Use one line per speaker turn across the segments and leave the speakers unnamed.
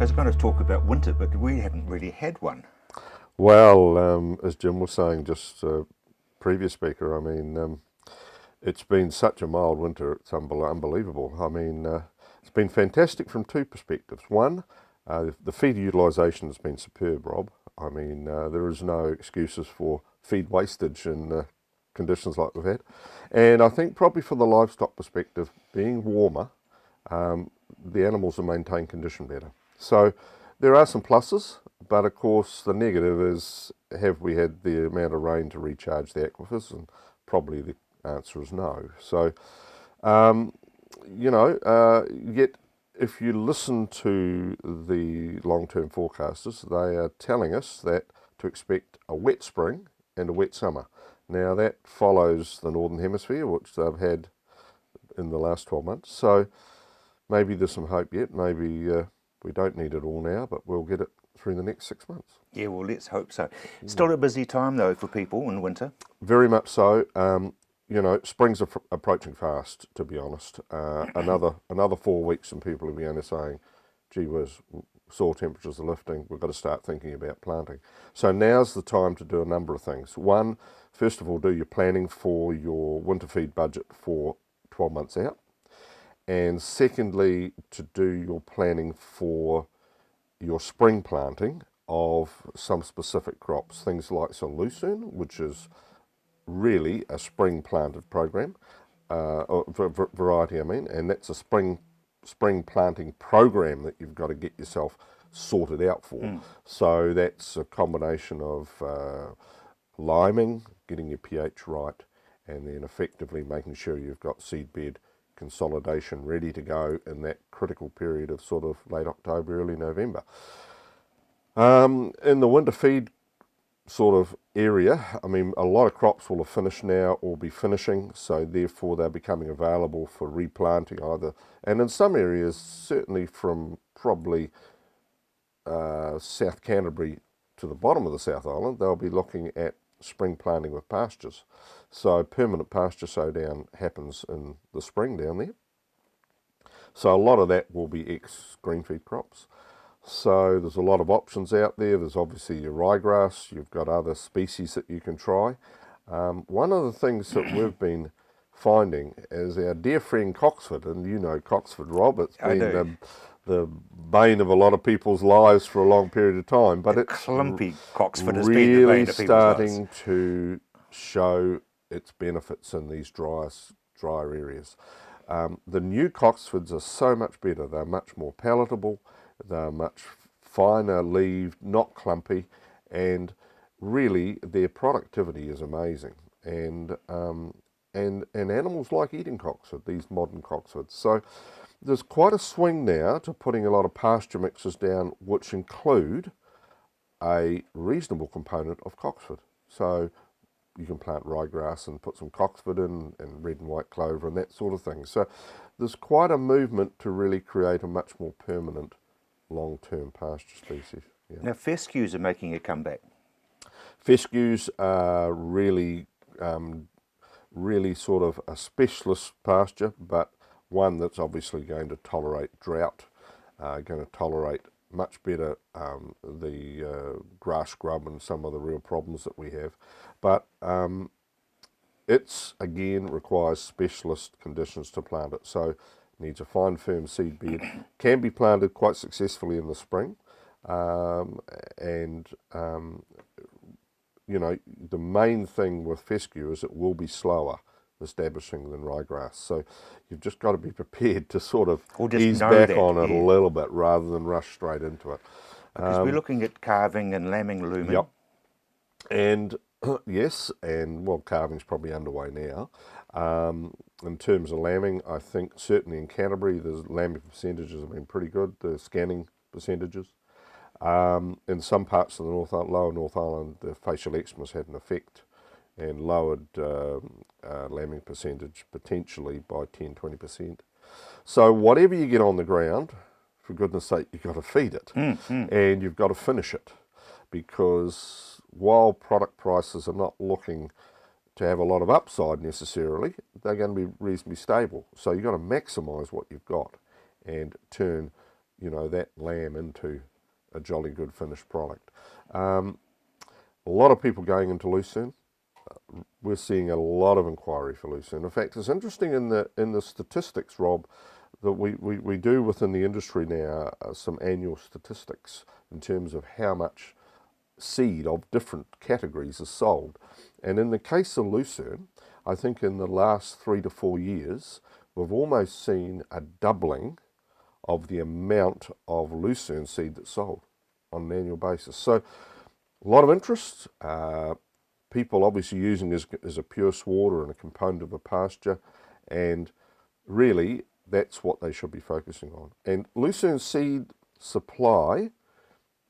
was going to talk about winter, but we haven't really had one.
Well, as Jim was saying, just previous speaker, I mean, it's been such a mild winter, it's unbelievable. I mean, it's been fantastic from two perspectives. One, the feed utilisation has been superb, Rob. I mean, there is no excuses for feed wastage in conditions like we've had. And I think probably for the livestock perspective, being warmer, the animals have maintained condition better. So there are some pluses, but of course the negative is, have we had the amount of rain to recharge the aquifers? And probably the answer is no. So, yet if you listen to the long-term forecasters, they are telling us that to expect a wet spring and a wet summer. Now that follows the Northern Hemisphere, which they've had in the last 12 months. So maybe there's some hope yet. Maybe we don't need it all now, but we'll get it through the next 6 months.
Yeah, well, let's hope so. Still a busy time, though, for people in winter.
Very much so. Spring's approaching fast, to be honest. Another 4 weeks and people will be only saying, gee whiz, soil temperatures are lifting, we've got to start thinking about planting. So now's the time to do a number of things. One, first of all, do your planning for your winter feed budget for 12 months out. And secondly, to do your planning for your spring planting of some specific crops, things like some lucerne, which is really a spring planted program, or variety I mean, and that's a spring planting program that you've got to get yourself sorted out for. So that's a combination of liming, getting your pH right, and then effectively making sure you've got seed bed consolidation ready to go in that critical period of sort of late October, early November. In the winter feed sort of area, I mean, a lot of crops will have finished now or be finishing, so therefore they're becoming available for replanting either. And in some areas, certainly from probably South Canterbury to the bottom of the South Island, they'll be looking at spring planting with pastures. So permanent pasture sow down happens in the spring down there. So a lot of that will be ex-green feed crops. So there's a lot of options out there. There's obviously your ryegrass, you've got other species that you can try. One of the things that we've been finding is our dear friend Coxford, and you know Coxford, Rob, it's been the bane of a lot of people's lives for a long period of time, but it's
clumpy Coxford has been the bane
really
of people's
starting
lives.
to show its benefits in these drier areas. The new Coxfords are so much better. They're much more palatable, they're much finer leaved, not clumpy, and really their productivity is amazing. And animals like eating Coxford, these modern Coxfords. So there's quite a swing now to putting a lot of pasture mixes down, which include a reasonable component of Coxford. So you can plant ryegrass and put some Coxford in, and red and white clover and that sort of thing. So there's quite a movement to really create a much more permanent long-term pasture species. Yeah.
Now, fescues are making a comeback.
Fescues are really sort of a specialist pasture, but one that's obviously going to tolerate drought, going to tolerate much better the grass scrub and some of the real problems that we have. But it's, again, requires specialist conditions to plant it. So needs a fine firm seed bed, can be planted quite successfully in the spring, the main thing with fescue is it will be slower establishing than ryegrass. So you've just got to be prepared to sort of ease back on it a little bit rather than rush straight into it.
Because we're looking at calving and lambing lumen.
Yep. And yes, and well, calving's probably underway now. In terms of lambing, I think certainly in Canterbury, the lambing percentages have been pretty good, the scanning percentages. In some parts of the lower North Island, the facial eczema's had an effect and lowered lambing percentage potentially by 10-20%. So whatever you get on the ground, for goodness sake, you've got to feed it and you've got to finish it, because while product prices are not looking to have a lot of upside necessarily, they're going to be reasonably stable. So you've got to maximise what you've got and turn you know, that lamb into a jolly good finished product. A lot of people going into lucerne. We're seeing a lot of inquiry for lucerne. In fact, it's interesting in the statistics, Rob, that we do within the industry now some annual statistics in terms of how much seed of different categories is sold. And in the case of lucerne, I think in the last 3 to 4 years, we've almost seen a doubling of the amount of lucerne seed that's sold on an annual basis. So a lot of interest. People obviously using it as a pure swatter and a component of a pasture, and really that's what they should be focusing on. And lucerne seed supply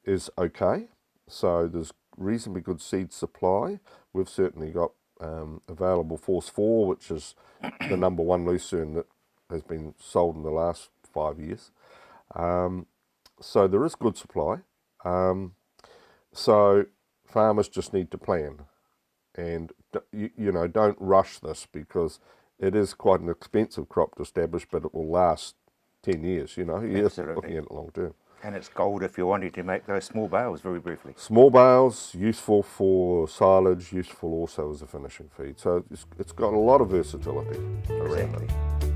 is okay, so there's reasonably good seed supply. We've certainly got available Force 4, which is the number one lucerne that has been sold in the last 5 years. So there is good supply. So farmers just need to plan, and you know, don't rush this, because it is quite an expensive crop to establish, but it will last 10 years, you know. You're looking at it long term.
And it's gold if you're wanting to make those small bales, very briefly.
Small bales, useful for silage, useful also as a finishing feed. So it's got a lot of versatility around it.